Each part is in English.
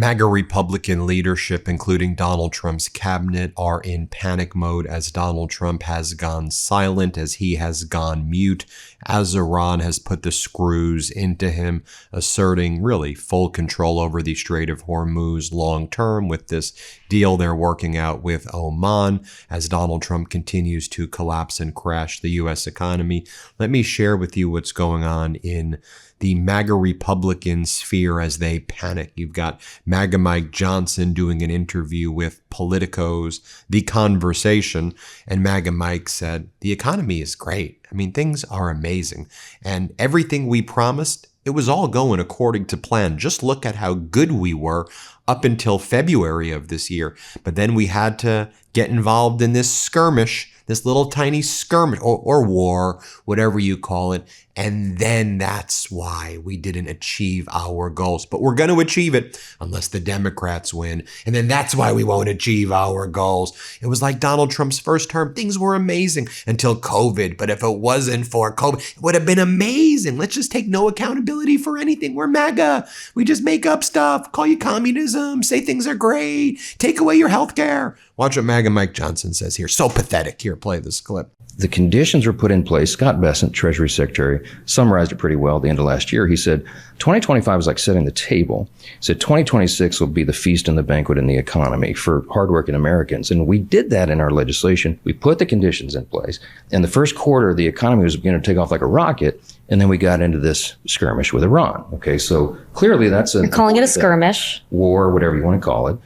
MAGA Republican leadership, including Donald Trump's cabinet, are in panic mode as Donald Trump has gone silent, as he has gone mute, as Iran has put the screws into him, asserting really full control over the Strait of Hormuz long term with this deal they're working out with Oman, as Donald Trump continues to collapse and crash the U.S. economy. Let me share with you what's going on in the MAGA Republican sphere as they panic. You've got MAGA Mike Johnson doing an interview with Politicos, The Conversation, and MAGA Mike said, the economy is great. I mean, things are amazing. And everything we promised, it was all going according to plan. Just look at how good we were up until February of this year. But then we had to get involved in this skirmish, this little tiny skirmish or war, whatever you call it. And then that's why we didn't achieve our goals. But we're going to achieve it unless the Democrats win. And then that's why we won't achieve our goals. It was like Donald Trump's first term. Things were amazing until COVID. But if it wasn't for COVID, it would have been amazing. Let's just take no accountability for anything. We're MAGA. We just make up stuff, call you communism, say things are great, take away your health care. Watch what MAGA Mike Johnson says here. So pathetic. Here, play this clip. The conditions were put in place. Scott Bessent, Treasury Secretary, summarized it pretty well at the end of last year. He said, 2025 is like setting the table. He said, 2026 will be the feast and the banquet in the economy for hardworking Americans. And we did that in our legislation. We put the conditions in place. In the first quarter, the economy was going to take off like a rocket. And then we got into this skirmish with Iran. Okay, so clearly that's You're calling it a skirmish. War, whatever you want to call it.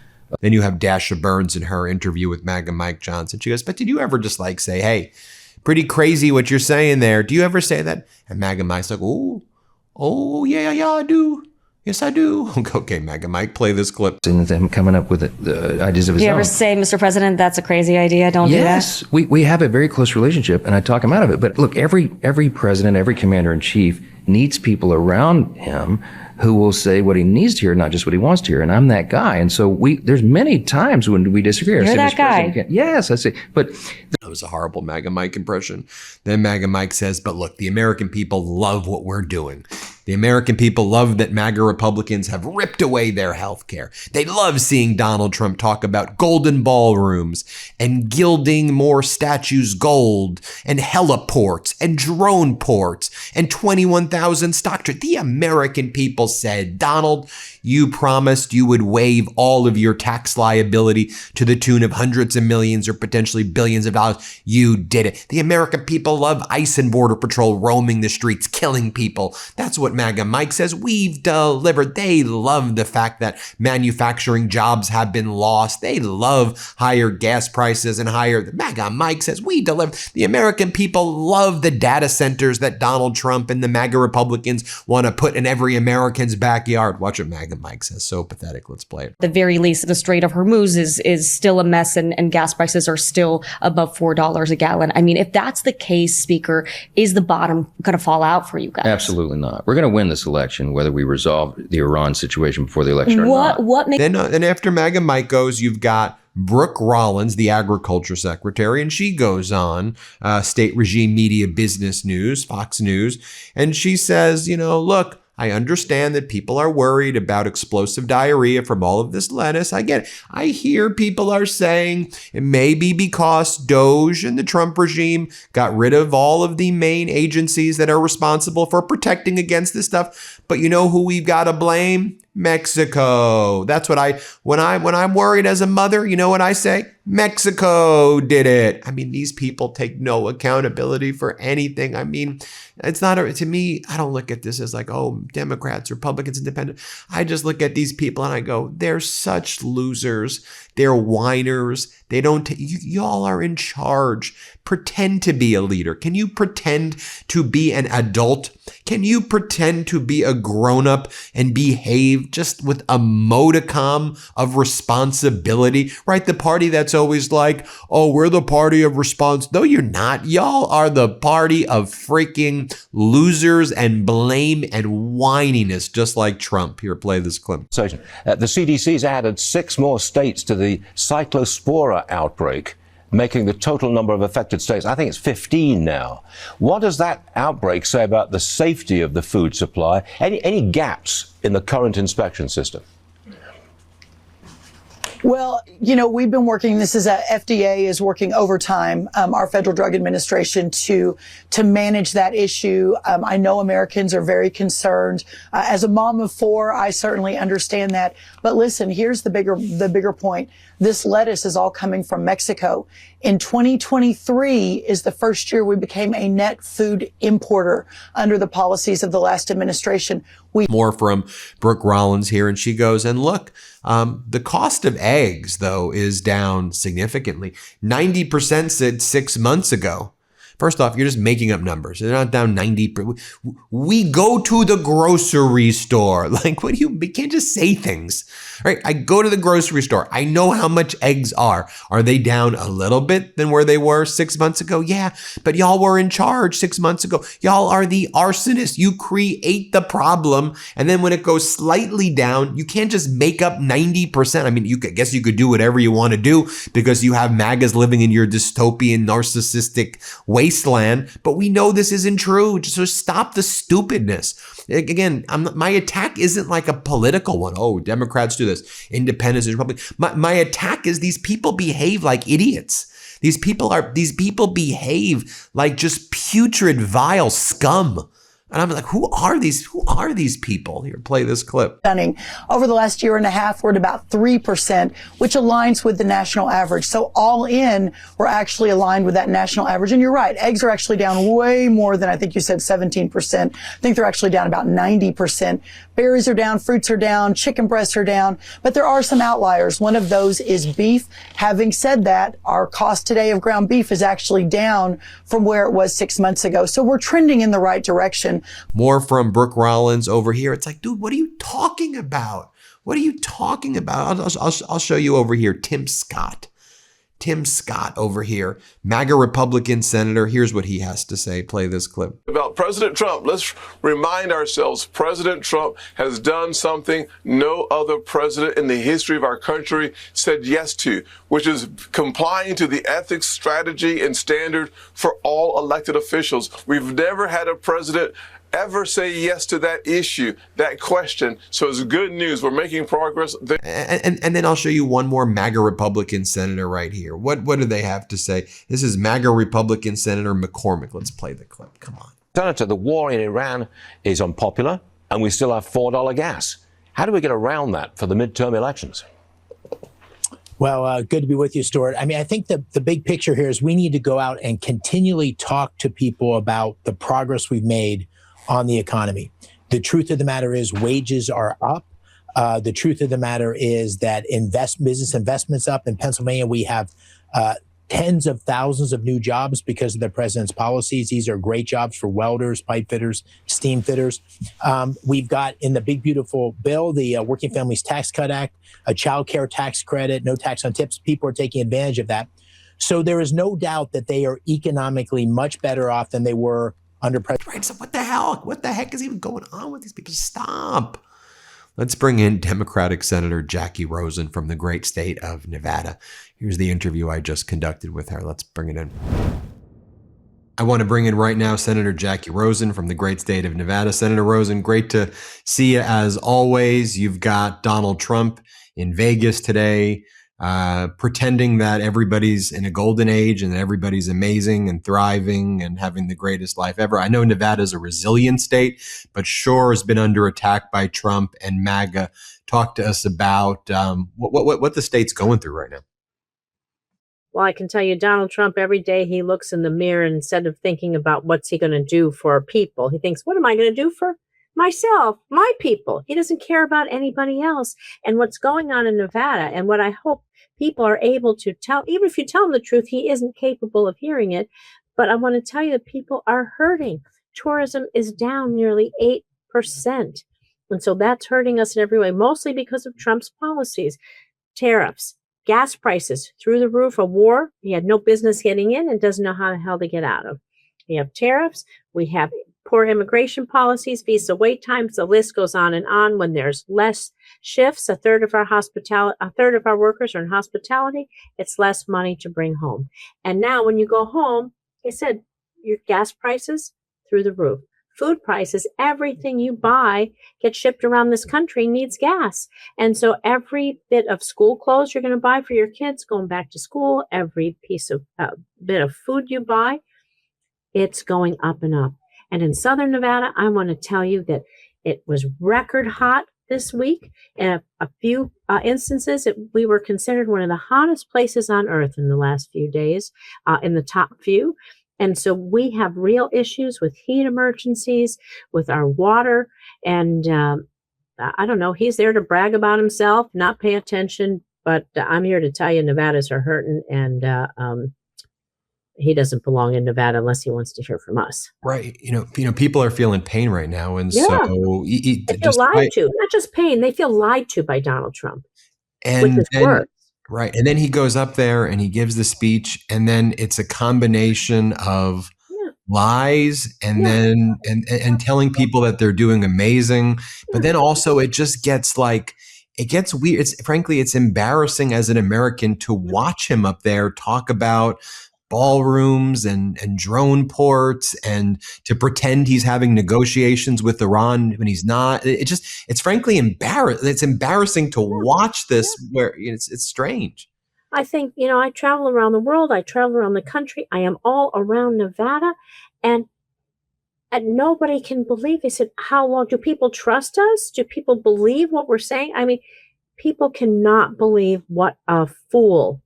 Then you have Dasha Burns in her interview with MAGA Mike Johnson. She goes, but did you ever just like say, hey, pretty crazy what you're saying there. Do you ever say that? And MAGA Mike's like, oh, yeah, I do. Yes, I do. Okay, MAGA Mike, play this clip. And them coming up with the ideas of his own. Do you ever say, Mr. President, that's a crazy idea, don't do that? Yes, we have a very close relationship, and I talk him out of it. But look, every president, every commander-in-chief needs people around him who will say what he needs to hear, not just what he wants to hear. And I'm that guy. And so there's many times when we disagree. You're that guy. Yes, I say. But that was a horrible MAGA Mike impression. Then MAGA Mike says, but look, the American people love what we're doing. The American people love that MAGA Republicans have ripped away their health care. They love seeing Donald Trump talk about golden ballrooms and gilding more statues gold and heliports and drone ports and 21,000 stock trades. The American people said, Donald, you promised you would waive all of your tax liability to the tune of hundreds of millions or potentially billions of dollars. You did it. The American people love ICE and Border Patrol roaming the streets, killing people. That's what MAGA Mike says. We've delivered. They love the fact that manufacturing jobs have been lost. They love higher gas prices and higher. MAGA Mike says we deliver. The American people love the data centers that Donald Trump and the MAGA Republicans want to put in every American's backyard. Watch what MAGA Mike says. So pathetic. Let's play it. At the very least, the Strait of Hormuz is still a mess, and gas prices are still above $4 a gallon. I mean, if that's the case, Speaker, is the bottom going to fall out for you guys? Absolutely not. We're going to win this election, whether we resolve the Iran situation before the election or not. Then after MAGA Mike goes, you've got Brooke Rollins, the agriculture secretary, and she goes on State Regime Media Business News, Fox News, and she says, look, I understand that people are worried about explosive diarrhea from all of this lettuce. I get it. I hear people are saying it may be because DOJ and the Trump regime got rid of all of the main agencies that are responsible for protecting against this stuff. But you know who we've got to blame? Mexico. That's what when I'm worried as a mother, you know what I say? Mexico did it. I mean, these people take no accountability for anything. I mean, it's not, to me, I don't look at this as like, oh, Democrats, Republicans, Independent. I just look at these people and I go, they're such losers. They're whiners. They don't, y'all are in charge. Pretend to be a leader. Can you pretend to be an adult? Can you pretend to be a grown-up and behave just with a modicum of responsibility, right? The party that's always like, oh, we're the party of response. No, you're not. Y'all are the party of freaking losers and blame and whininess, just like Trump. Here, play this clip. The CDC's added 6 more states to the cyclospora outbreak, making the total number of affected states, I think it's 15 now. What does that outbreak say about the safety of the food supply? Any gaps in the current inspection system? Well, we've been working, this is FDA is working overtime, our Federal Drug Administration to manage that issue. I know Americans are very concerned. As a mom of four, I certainly understand that. But listen, here's the bigger point. This lettuce is all coming from Mexico. In 2023 is the first year we became a net food importer under the policies of the last administration. More from Brooke Rollins here, and she goes, and look, the cost of eggs, though, is down significantly. 90% said 6 months ago. First off, you're just making up numbers. They're not down 90%. We go to the grocery store. Like, we can't just say things, right? I go to the grocery store. I know how much eggs are. Are they down a little bit than where they were 6 months ago? Yeah, but y'all were in charge 6 months ago. Y'all are the arsonists. You create the problem. And then when it goes slightly down, you can't just make up 90%. I mean, I guess you could do whatever you want to do because you have MAGAs living in your dystopian, narcissistic wasteland, but we know this isn't true. So stop the stupidness. Again, my attack isn't like a political one. Oh, Democrats do this. Independents and Republicans. My attack is these people behave like idiots. These people behave like just putrid, vile scum. And I'm like, who are these people? Here, play this clip. Over the last year and a half, we're at about 3%, which aligns with the national average. So all in, we're actually aligned with that national average. And you're right, eggs are actually down way more than I think you said 17%. I think they're actually down about 90%. Berries are down, fruits are down, chicken breasts are down, but there are some outliers. One of those is beef. Having said that, our cost today of ground beef is actually down from where it was 6 months ago. So we're trending in the right direction. More from Brooke Rollins over here. It's like, dude, what are you talking about? What are you talking about? I'll show you over here. Tim Scott over here, MAGA Republican senator. Here's what he has to say. Play this clip. About President Trump, let's remind ourselves, President Trump has done something no other president in the history of our country said yes to, which is complying to the ethics, strategy, and standard for all elected officials. We've never had a president ever say yes to that issue, that question. So it's good news. We're making progress. And then I'll show you one more MAGA Republican senator right here. What do they have to say? This is MAGA Republican Senator McCormick. Let's play the clip. Come on. Senator, the war in Iran is unpopular, and we still have $4 gas. How do we get around that for the midterm elections? Well, good to be with you, Stuart. I mean, I think the big picture here is we need to go out and continually talk to people about the progress we've made on the economy. The truth of the matter is wages are up. The truth of the matter is that business investment's up. In Pennsylvania, we have tens of thousands of new jobs because of the president's policies. These are great jobs for welders, pipe fitters, steam fitters. We've got in the big, beautiful bill, the Working Families Tax Cut Act, a child care tax credit, no tax on tips. People are taking advantage of that. So there is no doubt that they are economically much better off than they were under President. Right, so what the hell? What the heck is even going on with these people? Stop. Let's bring in Democratic Senator Jacky Rosen from the great state of Nevada. Here's the interview I just conducted with her. Let's bring it in. I want to bring in right now Senator Jacky Rosen from the great state of Nevada. Senator Rosen, great to see you as always. You've got Donald Trump in Vegas today, pretending that everybody's in a golden age and that everybody's amazing and thriving and having the greatest life ever. I know Nevada's a resilient state, but sure has been under attack by Trump and MAGA. Talk to us about what the state's going through right now. Well, I can tell you, Donald Trump, every day he looks in the mirror and instead of thinking about what's he going to do for people, he thinks, what am I going to do for myself, my people? He doesn't care about anybody else. And what's going on in Nevada, and what I hope people are able to tell, even if you tell them the truth, he isn't capable of hearing it. But I want to tell you that people are hurting. Tourism is down nearly 8%. And so that's hurting us in every way, mostly because of Trump's policies. Tariffs, gas prices through the roof, a war he had no business getting in and doesn't know how the hell to get out of. We have tariffs. We have poor immigration policies, visa wait times. The list goes on and on. When there's less shifts, a third of our workers are in hospitality. It's less money to bring home. And now when you go home, I said, your gas prices through the roof. food prices, everything you buy gets shipped around this country needs gas. And so every bit of school clothes you're going to buy for your kids going back to school, every piece of bit of food you buy, it's going up and up. And in Southern Nevada, I want to tell you that it was record hot this week. In a few instances, we were considered one of the hottest places on earth in the last few days, in the top few. And so we have real issues with heat emergencies, with our water. And I don't know, he's there to brag about himself, not pay attention. But I'm here to tell you, Nevadas are hurting, and he doesn't belong in Nevada unless he wants to hear from us. Right. People are feeling pain right now. And Yeah. so They feel lied to, not just pain. They feel lied to by Donald Trump, which is worse. Right. And then he goes up there and he gives the speech, and then it's a combination of lies and then and telling people that they're doing amazing. But then also it just gets like, it gets weird. It's embarrassing as an American to watch him up there talk about ballrooms and drone ports, and to pretend he's having negotiations with Iran when he's not. It's frankly embarrassing. It's embarrassing to watch this, where it's strange. I think, I travel around the world. I travel around the country. I am all around Nevada, and nobody can believe. They said, how long do people trust us? Do people believe what we're saying? I mean, people cannot believe what a fool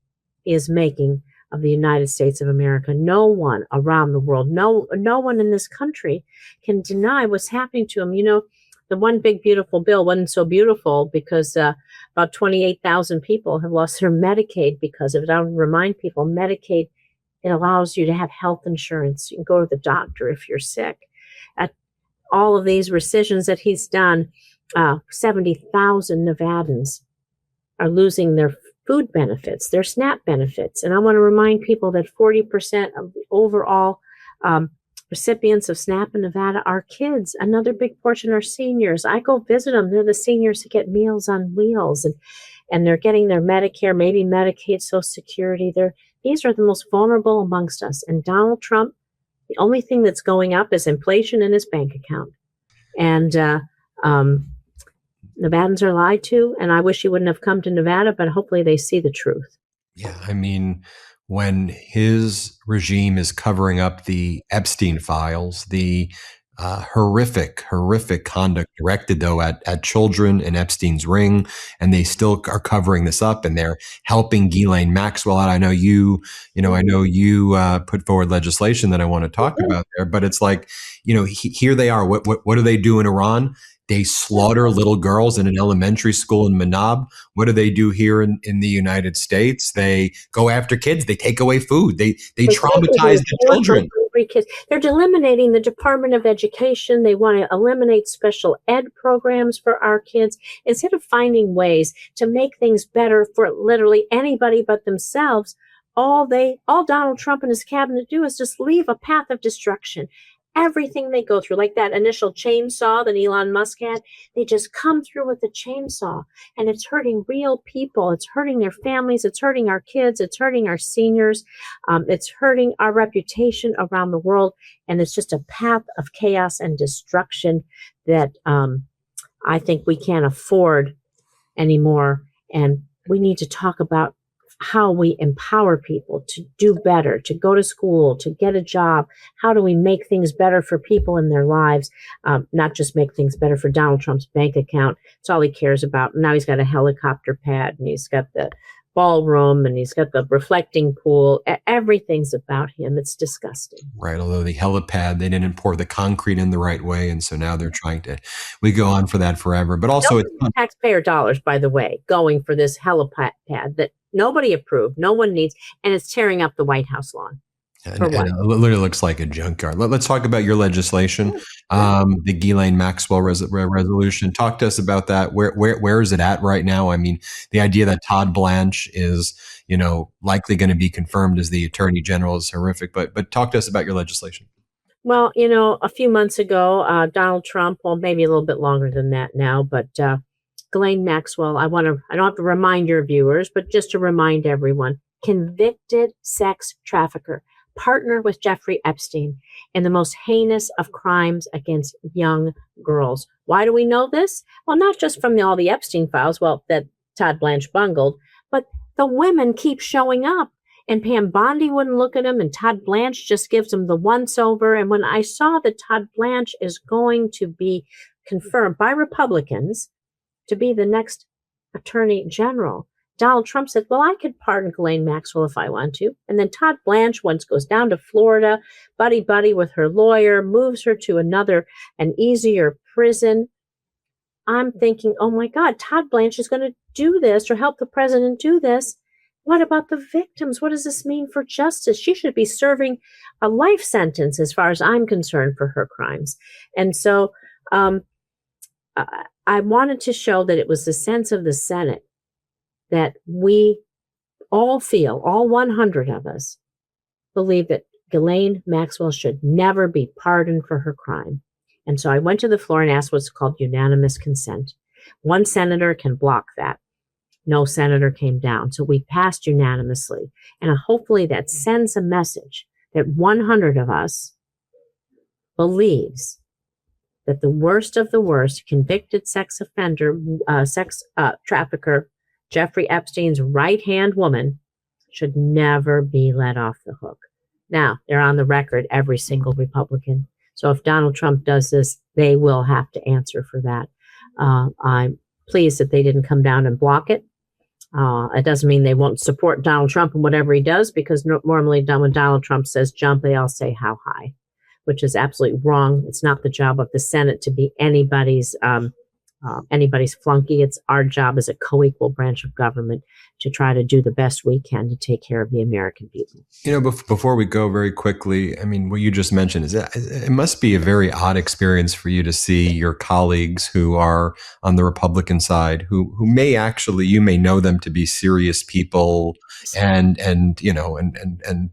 is making of the United States of America. No one around the world, no one in this country can deny what's happening to them. The one big beautiful bill wasn't so beautiful because about 28,000 people have lost their Medicaid because of it. I would remind people, Medicaid, it allows you to have health insurance. You can go to the doctor if you're sick. At all of these rescissions that he's done, 70,000 Nevadans are losing their food benefits, their SNAP benefits. And I want to remind people that 40% of the overall recipients of SNAP in Nevada are kids. Another big portion are seniors. I go visit them. They're the seniors who get Meals on Wheels, and they're getting their Medicare, maybe Medicaid, Social Security. These are the most vulnerable amongst us. And Donald Trump, the only thing that's going up is inflation in his bank account. And Nevadans are lied to, and I wish he wouldn't have come to Nevada, but hopefully they see the truth. Yeah, I mean, when his regime is covering up the Epstein files, the horrific conduct directed, though, at children in Epstein's ring, and they still are covering this up, and they're helping Ghislaine Maxwell out. I know you put forward legislation that I want to talk about there, but it's like, here they are. What do they do in Iran? They slaughter little girls in an elementary school in Manab. What do they do here in the United States? They go after kids. They take away food. They traumatize the children. Kids. They're eliminating the Department of Education. They want to eliminate special ed programs for our kids instead of finding ways to make things better for literally anybody but themselves. All Donald Trump and his cabinet do is just leave a path of destruction. Everything they go through, like that initial chainsaw that Elon Musk had, they just come through with a chainsaw, and it's hurting real people. It's hurting their families. It's hurting our kids. It's hurting our seniors. It's hurting our reputation around the world. And it's just a path of chaos and destruction that I think we can't afford anymore. And we need to talk about how we empower people to do better, to go to school, to get a job. How do we make things better for people in their lives, not just make things better for Donald Trump's bank account? It's all he cares about. Now he's got a helicopter pad, and he's got the ballroom, and he's got the reflecting pool. Everything's about him. It's disgusting. Right. Although the helipad, they didn't pour the concrete in the right way. And so now they're trying to, we go on for that forever. But also it's taxpayer dollars, by the way, going for this helipad that nobody approved, no one needs, and it's tearing up the White House lawn. And it literally looks like a junkyard. Let's talk about your legislation, the Ghislaine Maxwell resolution. Talk to us about that. Where is it at right now? I mean, the idea that Todd Blanche is, likely going to be confirmed as the Attorney General is horrific. But talk to us about your legislation. Well, a few months ago, Donald Trump, well, maybe a little bit longer than that now, but Ghislaine Maxwell, I don't have to remind your viewers, but just to remind everyone, convicted sex trafficker. partner with Jeffrey Epstein in the most heinous of crimes against young girls. Why do we know this? Well, not just from all the Epstein files, that Todd Blanche bungled, but the women keep showing up. And Pam Bondi wouldn't look at him, and Todd Blanche just gives him the once-over. And when I saw that Todd Blanche is going to be confirmed by Republicans to be the next Attorney General, Donald Trump said, well, I could pardon Ghislaine Maxwell if I want to. And then Todd Blanche once goes down to Florida, buddy with her lawyer, moves her to an easier prison. I'm thinking, oh my God, Todd Blanche is going to do this or help the president do this. What about the victims? What does this mean for justice? She should be serving a life sentence as far as I'm concerned for her crimes. And so I wanted to show that it was the sense of the Senate that we all feel, all 100 of us believe that Ghislaine Maxwell should never be pardoned for her crime. And so I went to the floor and asked what's called unanimous consent. One senator can block that. No senator came down. So we passed unanimously. And hopefully that sends a message that 100 of us believes that the worst of the worst, convicted sex offender, sex trafficker, Jeffrey Epstein's right-hand woman, should never be let off the hook. Now, they're on the record, every single Republican. So if Donald Trump does this, they will have to answer for that. I'm pleased that they didn't come down and block it. It doesn't mean they won't support Donald Trump and whatever he does, because normally when Donald Trump says jump, they all say how high, which is absolutely wrong. It's not the job of the Senate to be anybody's flunky. It's our job as a co-equal branch of government to try to do the best we can to take care of the American people. Before we go very quickly, I mean, what you just mentioned is that it must be a very odd experience for you to see your colleagues who are on the Republican side, who may actually, you may know them to be serious people, and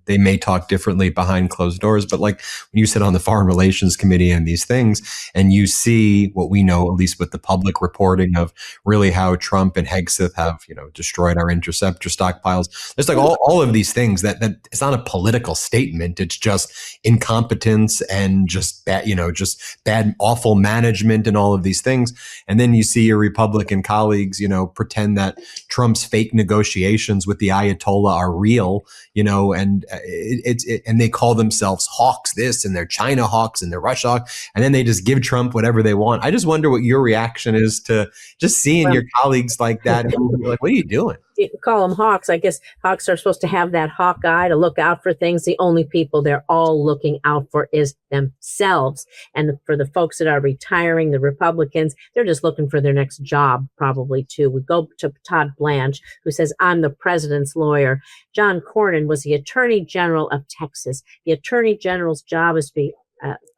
they may talk differently behind closed doors. But like when you sit on the Foreign Relations Committee and these things, and you see what we know, at least with the public reporting of really how Trump and Hegseth have, destroyed our interceptor stockpiles. There's like all of these things that it's not a political statement. It's just incompetence and just bad, awful management and all of these things. And then you see your Republican colleagues, pretend that Trump's fake negotiations with the Ayatollah are real, and and they call themselves hawks this, and they're China hawks and they're Russia hawks. And then they just give Trump whatever they want. I just wonder what your reaction is to just seeing your colleagues like that. Like, what are you doing? You call them hawks. I guess hawks are supposed to have that hawk eye to look out for things. The only people they're all looking out for is themselves. And for the folks that are retiring, the Republicans, they're just looking for their next job, probably too. We go to Todd Blanche, who says, I'm the president's lawyer. John Cornyn was the Attorney General of Texas. The Attorney General's job is to be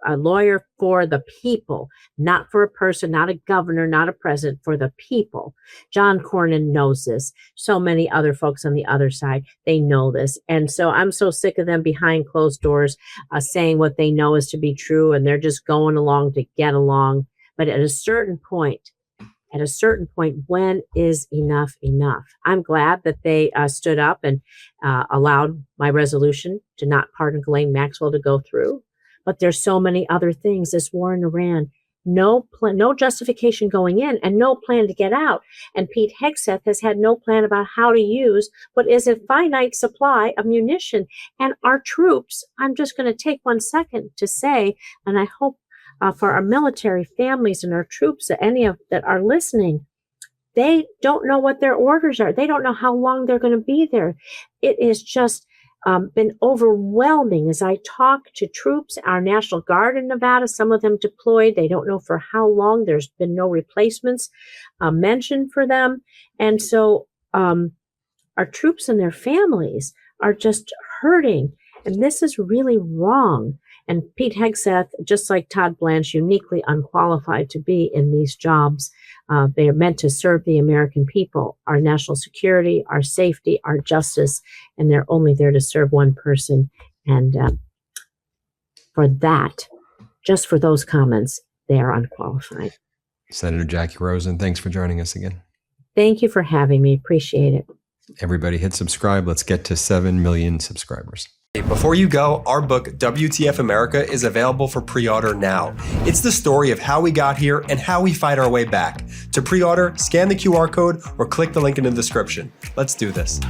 a lawyer for the people, not for a person, not a governor, not a president, for the people. John Cornyn knows this. So many other folks on the other side, they know this. And so I'm so sick of them behind closed doors saying what they know is to be true, and they're just going along to get along. But at a certain point, when is enough enough? I'm glad that they stood up and allowed my resolution to not pardon Ghislaine Maxwell to go through. But there's so many other things. This war in Iran, no justification going in and no plan to get out. And Pete Hegseth has had no plan about how to use what is a finite supply of munition. And our troops, I'm just going to take 1 second to say, and I hope for our military families and our troops, that are listening, they don't know what their orders are. They don't know how long they're going to be there. It is just been overwhelming as I talk to troops, our National Guard in Nevada, some of them deployed. They don't know for how long. There's been no replacements mentioned for them. And so our troops and their families are just hurting. And this is really wrong. And Pete Hegseth, just like Todd Blanche, uniquely unqualified to be in these jobs. They are meant to serve the American people, our national security, our safety, our justice, and they're only there to serve one person. And for that, just for those comments, they are unqualified. Senator Jacky Rosen, thanks for joining us again. Thank you for having me. Appreciate it. Everybody hit subscribe. Let's get to 7 million subscribers. Before you go, our book, WTF America, is available for pre-order now. It's the story of how we got here and how we fight our way back. To pre-order, scan the QR code or click the link in the description. Let's do this.